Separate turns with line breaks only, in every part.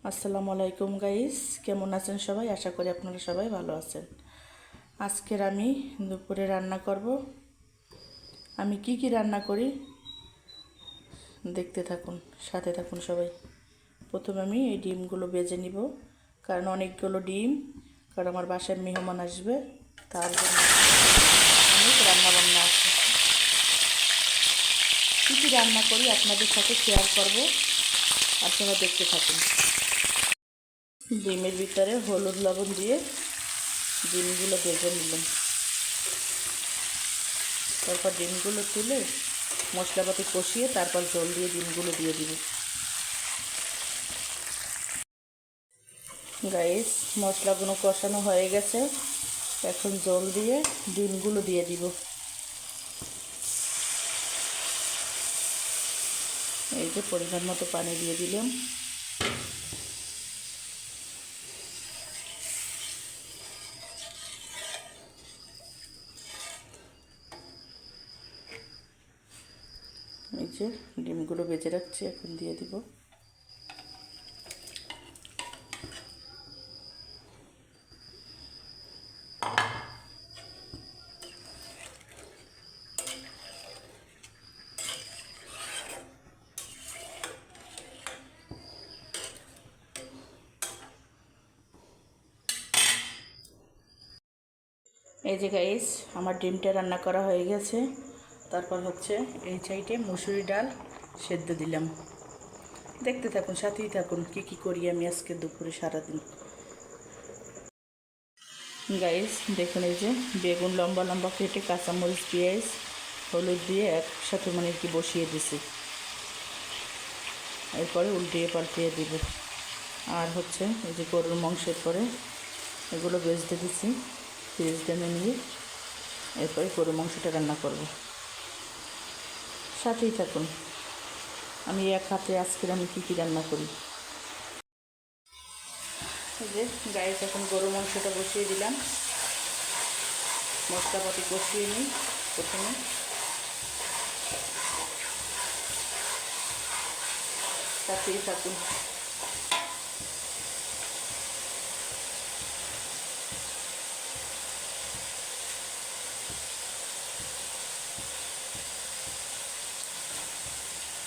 আসসালামু আলাইকুম গাইস, কেমন আছেন সবাই? আশা করি আপনারা সবাই ভালো আছেন। আজকের আমি দুপুরে রান্না করব। আমি কি রান্না করি দেখতে থাকুন, সাথে থাকুন সবাই। প্রথমে আমি এই ডিমগুলো ভেজে নিব, কারণ অনেকগুলো ডিম, কারণ আমার বাসায় মেহমান আসবে, তার জন্য অনেক রান্নাবান্না আছে। কী রান্না করি আপনাদের সাথে শেয়ার করব, আপনারা দেখতে থাকুন। ডিমের ভিতরে হলুদ লবণ দিয়ে ডিমগুলো ভেজে নিলাম। তারপর ডিমগুলো তুলে মশলাপাতি কষিয়ে তারপর জল দিয়ে ডিমগুলো দিয়ে দিব। গাইস, মশলাগুলো কষানো হয়ে গেছে, এখন জল দিয়ে ডিমগুলো দিয়ে দিব। এই যে পরিমাণ মতো পানি দিয়ে দিলাম। এই যে ডিমগুলো ভেজে রাখছি, এখন দিয়ে দিব। এই যে গাইস, আমার ডিমটা রান্না করা হয়ে গেছে। তারপর হচ্ছে এই সাইডে মুসুরি ডাল সেদ্ধ দিলাম। দেখতে থাকুন, সাথেই থাকুন কি করি আমি আজকে দুপুরে সারাদিন। গাইস দেখুন, এই যে বেগুন লম্বা লম্বা কেটে কাঁচামরিচ পেঁয়াজ হলুদ দিয়ে একসাথে বসিয়ে দিছি। এরপরে উল্টিয়ে পাল্টিয়ে দিব। আর হচ্ছে এই যে গরুর মাংসের পরে এগুলো ভেজতে দিচ্ছি, ভেজতে নিয়ে এরপরে গরুর মাংসটা রান্না করব। সাথেই থাকুন, আমি এক হাতে আজকের আমি কী রান্না করি। এই যে গাইস, এখন গরুর মাংসটা বসিয়ে দিলাম। মশলাপাতি কষিয়ে নিই প্রথমে। সাথেই থাকুন।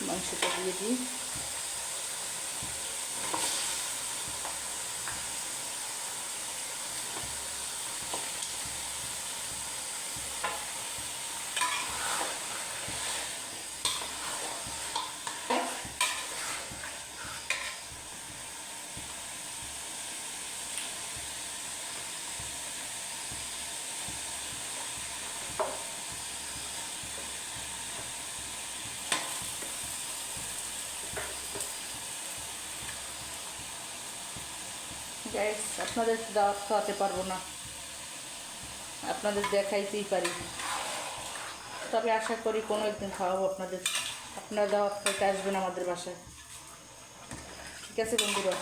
মাংসটা দিয়ে দিই। গাইস, আপনাদের দাওয়াত খাওয়াতে পারবো না, আপনাদের দেখাইতেই পারি, তবে আশা করি কোনো একদিন খাওয়াবো আপনাদের। আপনারা দাওয়াত খাইতে আসবেন আমাদের বাসায়, ঠিক আছে বন্ধুরা?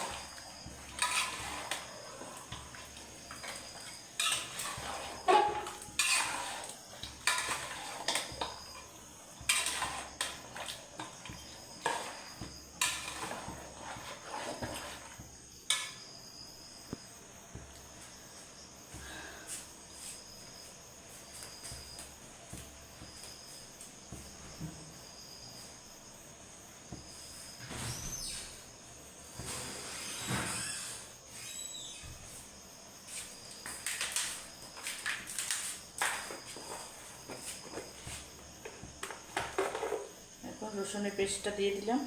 এখন রসুনের পেস্টটা দিয়ে দিলাম।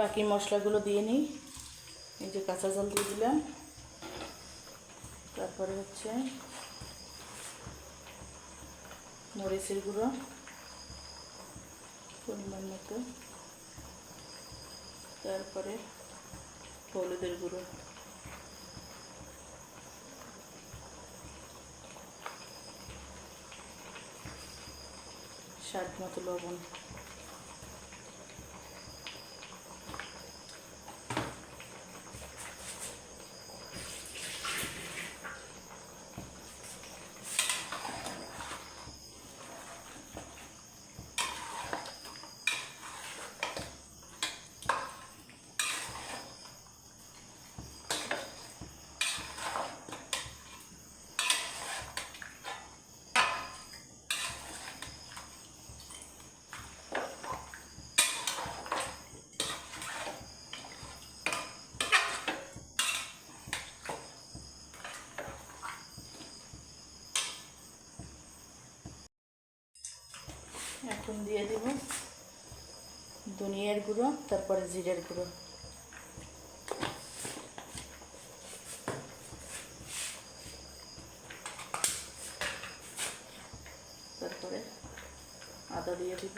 বাকি মশলাগুলো দিয়ে নিই। এই যে কাঁচা জল দিয়ে দিলাম, তারপরে হচ্ছে মরিচের গুঁড়ো পরিমাণ মতো, তারপরে হলুদের গুঁড়ো, স্বাদ মতো লবণ, এখন দিয়ে দেব ধনিয়ার গুঁড়ো, তারপরে জিরের গুঁড়ো, তারপরে আদা দিয়ে দিব,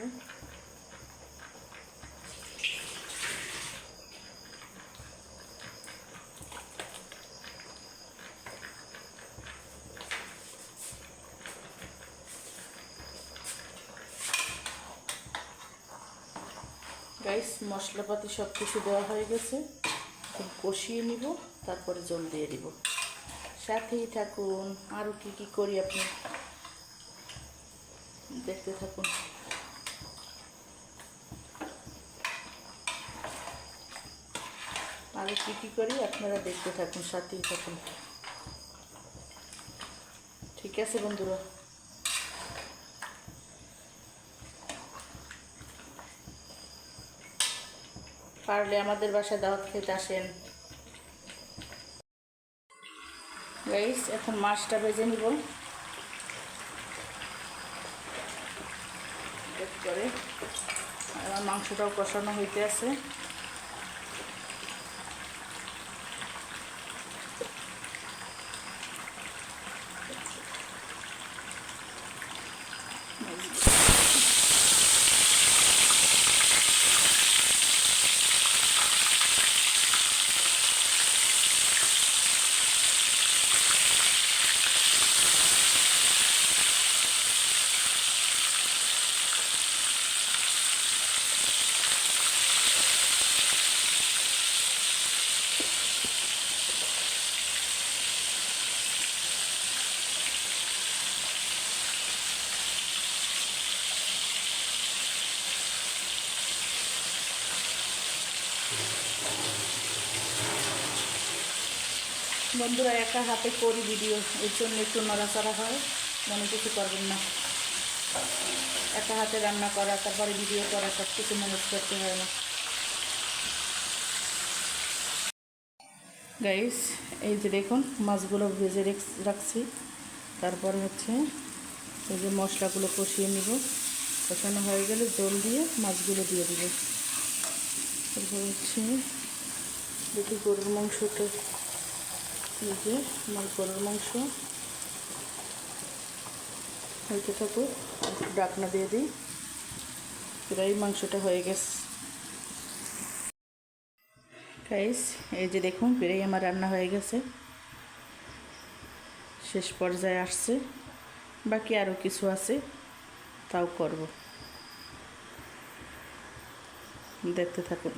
গাইস মশলাপাতি সব কিছু দেওয়া হয়ে গেছে, এখন কষিয়ে নিব, তারপরে জল দিয়ে দিব। সাথেই থাকুন, আরও কি কি করি আপনি দেখতে থাকুন। আরও কি কি করি আপনারা দেখতে থাকুন, সাথেই থাকুন। ঠিক আছে বন্ধুরা, পারলে আমাদের বাসায় দাওয়াত খেতে আসেন। গাইস এখন মাছটা ভেজে নিব, করে আমার মাংসটাও কষানো হইতে আছে। বন্ধুরা একা হাতে করি ভিডিও, এর জন্য একটু নড়াচড়া হয়, মনে কিছু করবেন না। একা হাতে রান্না করা, তারপরে ভিডিও করা, সব কিছু ম্যানেজ করতে হয় না। গাইস এই যে দেখুন মাছগুলো ভেজে রাখছি, তারপরে হচ্ছে এই যে মশলাগুলো কষিয়ে নিব, কষানো হয়ে গেলে জল দিয়ে মাছগুলো দিয়ে দিব। তারপর হচ্ছে দেখি গরুর মাংসটা, এই যে আমার গরুর মাংস হইতে থাকুক, একটু ঢাকনা দিয়ে দিই, প্রায় মাংসটা হয়ে গেছে। গাইস এই যে দেখুন প্রায় আমার রান্না হয়ে গেছে, শেষ পর্যায়ে আসছে, বাকি আরও কিছু আছে তাও করব, দেখতে থাকুন।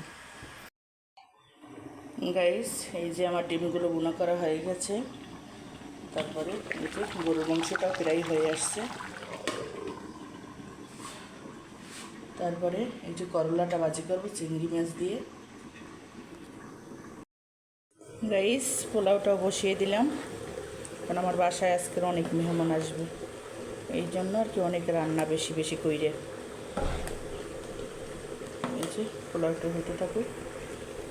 গাইস এই যে আমার ডিমগুলো বোনা করা হয়ে গেছে, তারপরে এই যে গরুর মাংসটা প্রায় হয়ে আসছে, তারপরে এই যে করলাটা ভাজি করবো চিংড়ি মাছ দিয়ে। গাইস পোলাওটাও বসিয়ে দিলাম, কারণ আমার বাসায় আজকের অনেক মেহমান আসবে, এই জন্য আর কি অনেক রান্না বেশি বেশি কইরে। এই যে পোলাওটা হতে থাকুক,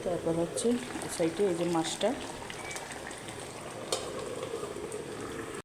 তারপর হচ্ছে সাইডে এই যে মাছটা